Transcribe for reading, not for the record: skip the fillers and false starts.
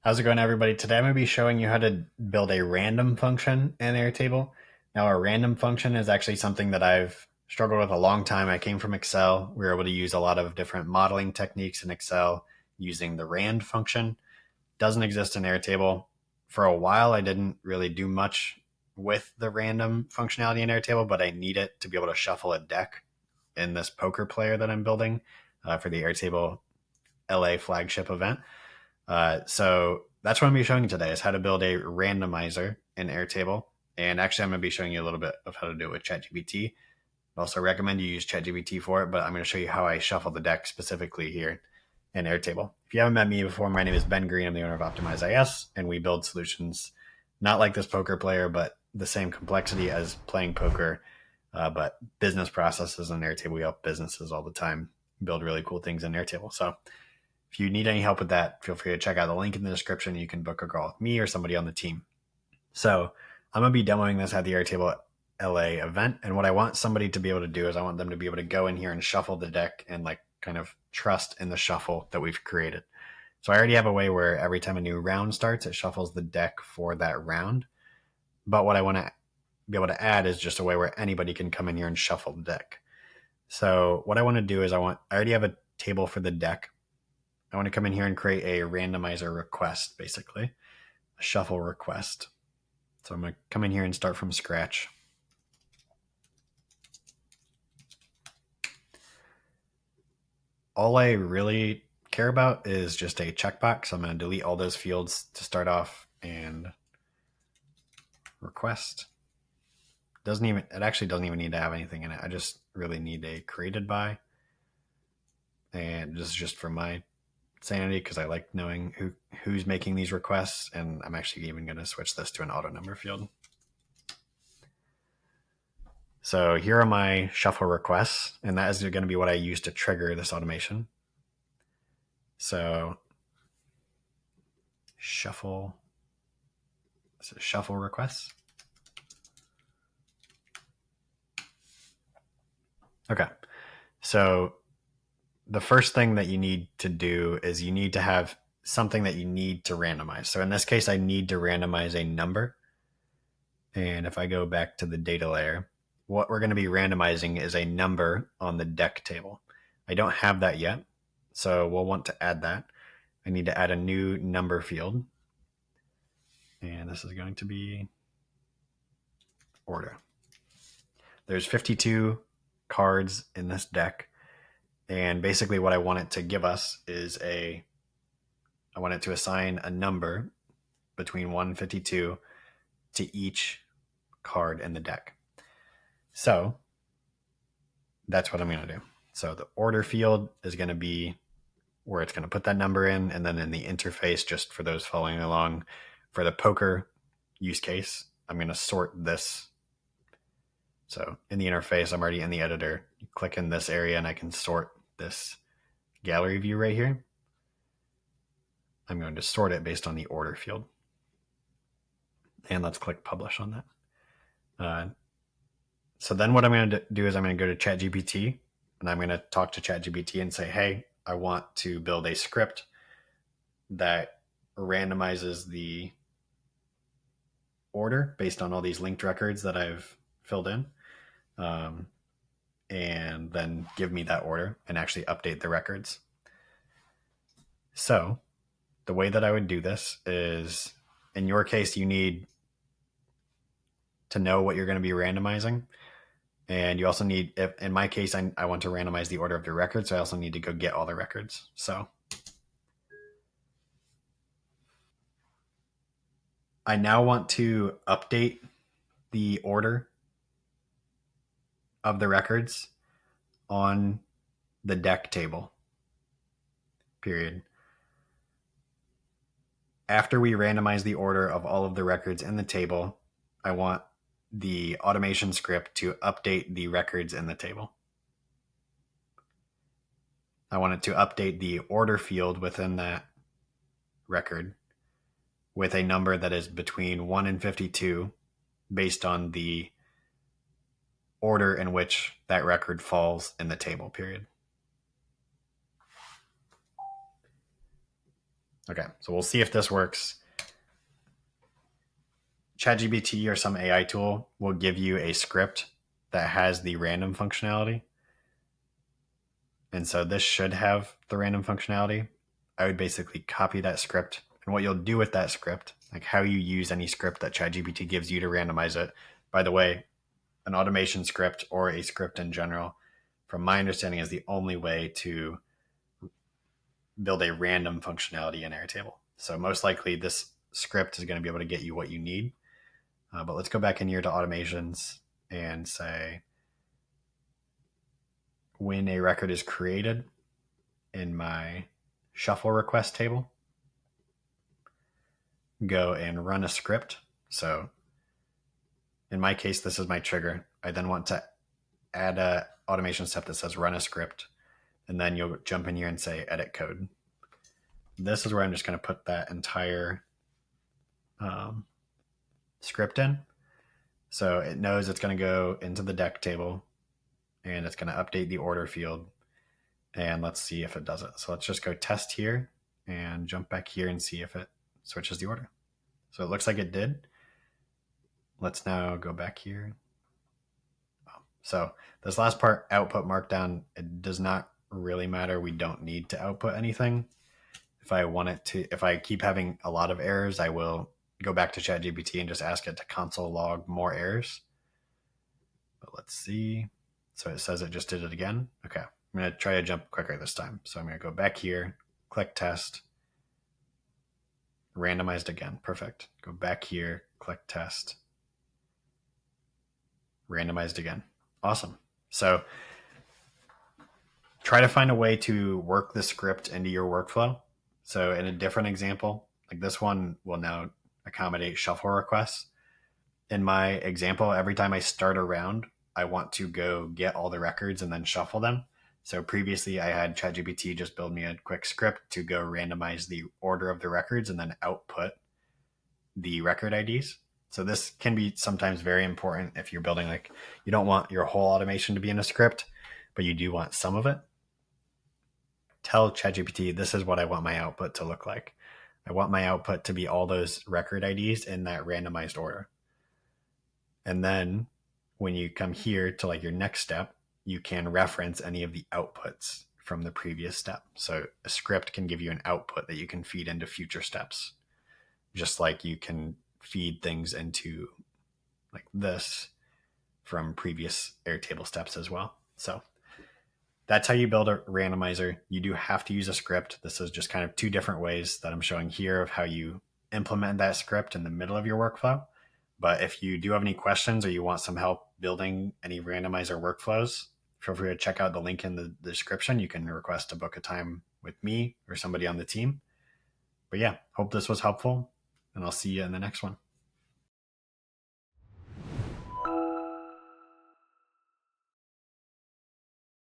How's it going, everybody? Today I'm going to be showing you how to build a random function in Airtable. Now, a random function is actually something that I've struggled with a long time. I came from Excel. We were able to use a lot of different modeling techniques in Excel using the RAND function. Doesn't exist in Airtable. For a while, I didn't really do much with the random functionality in Airtable, but I need it to be able to shuffle a deck in this poker player that I'm building for the Airtable LA flagship event. So that's what I'm going to be showing you today is how to build a randomizer in Airtable. And actually, I'm going to be showing you a little bit of how to do it with ChatGPT. I also recommend you use ChatGPT for it, but I'm going to show you how I shuffle the deck specifically here in Airtable. If you haven't met me before, my name is Ben Green. I'm the owner of Optimize.is, and we build solutions not like this poker player, but the same complexity as playing poker, but business processes in Airtable. We help businesses all the time build really cool things in Airtable. So if you need any help with that, feel free to check out the link in the description. You can book a call with me or somebody on the team. So I'm going to be demoing this at the Airtable LA event. And what I want somebody to be able to do is I want them to be able to go in here and shuffle the deck and like kind of trust in the shuffle that we've created. So I already have a way where every time a new round starts, it shuffles the deck for that round. But what I want to be able to add is just a way where anybody can come in here and shuffle the deck. So what I want to do is I already have a table for the deck. I want to come in here and create a randomizer request, basically, a shuffle request. So I'm going to come in here and start from scratch. All I really care about is just a checkbox. I'm going to delete all those fields to start off and request. It actually doesn't even need to have anything in it. I just really need a created by. And this is just for my sanity because I like knowing who's making these requests, and I'm actually even going to switch this to an auto number field. So here are my shuffle requests, and that is going to be what I use to trigger this automation. So shuffle requests. Okay, so the first thing that you need to do is you need to have something that you need to randomize. So in this case, I need to randomize a number. And if I go back to the data layer, what we're going to be randomizing is a number on the deck table. I don't have that yet, so we'll want to add that. I need to add a new number field. And this is going to be order. There's 52 cards in this deck. And basically what I want it to give us is I want it to assign a number between 1 and 52 to each card in the deck. So that's what I'm going to do. So the order field is going to be where it's going to put that number in. And then in the interface, just for those following along, for the poker use case, I'm going to sort this. So in the interface, I'm already in the editor. You click in this area and I can sort this gallery view right here. I'm going to sort it based on the order field. And let's click publish on that. So then what I'm going to do is I'm going to go to ChatGPT and I'm going to talk to ChatGPT and say, hey, I want to build a script that randomizes the order based on all these linked records that I've filled in. And then give me that order and actually update the records. So the way that I would do this is, in your case, you need to know what you're going to be randomizing. And you also need, in my case, I want to randomize the order of the records. So I also need to go get all the records. So I now want to update the order of the records on the deck table, period. After we randomize the order of all of the records in the table, I want the automation script to update the records in the table. I want it to update the order field within that record with a number that is between 1 and 52 based on the order in which that record falls in the table, period. Okay, so we'll see if this works. ChatGPT or some AI tool will give you a script that has the random functionality. And so this should have the random functionality. I would basically copy that script. And what you'll do with that script, like how you use any script that ChatGPT gives you to randomize it. By the way, an automation script or a script in general, from my understanding, is the only way to build a random functionality in Airtable. So most likely this script is going to be able to get you what you need. But let's go back in here to automations and say when a record is created in my shuffle request table, go and run a script. So in my case, this is my trigger. I then want to add a automation step that says run a script. And then you'll jump in here and say edit code. This is where I'm just going to put that entire script in. So it knows it's going to go into the deck table and it's going to update the order field. And let's see if it does it. So let's just go test here and jump back here and see if it switches the order. So it looks like it did. Let's now go back here. So this last part, output markdown, it does not really matter. We don't need to output anything. If I keep having a lot of errors, I will go back to ChatGPT and just ask it to console log more errors. But let's see. So it says it just did it again. Okay. I'm going to try to jump quicker this time. So I'm going to go back here, click test, randomized again. Perfect. Go back here, click test, randomized again. Awesome. So try to find a way to work the script into your workflow. So in a different example, like this one will now accommodate shuffle requests. In my example, every time I start a round, I want to go get all the records and then shuffle them. So previously I had ChatGPT just build me a quick script to go randomize the order of the records and then output the record IDs. So this can be sometimes very important if you're building, like, you don't want your whole automation to be in a script, but you do want some of it. Tell ChatGPT, this is what I want my output to look like. I want my output to be all those record IDs in that randomized order. And then when you come here to like your next step, you can reference any of the outputs from the previous step. So a script can give you an output that you can feed into future steps, just like you can feed things into like this from previous Airtable steps as well. So that's how you build a randomizer. You do have to use a script. This is just kind of two different ways that I'm showing here of how you implement that script in the middle of your workflow. But if you do have any questions or you want some help building any randomizer workflows, feel free to check out the link in the description. You can request to book a time with me or somebody on the team. But yeah, hope this was helpful, and I'll see you in the next one.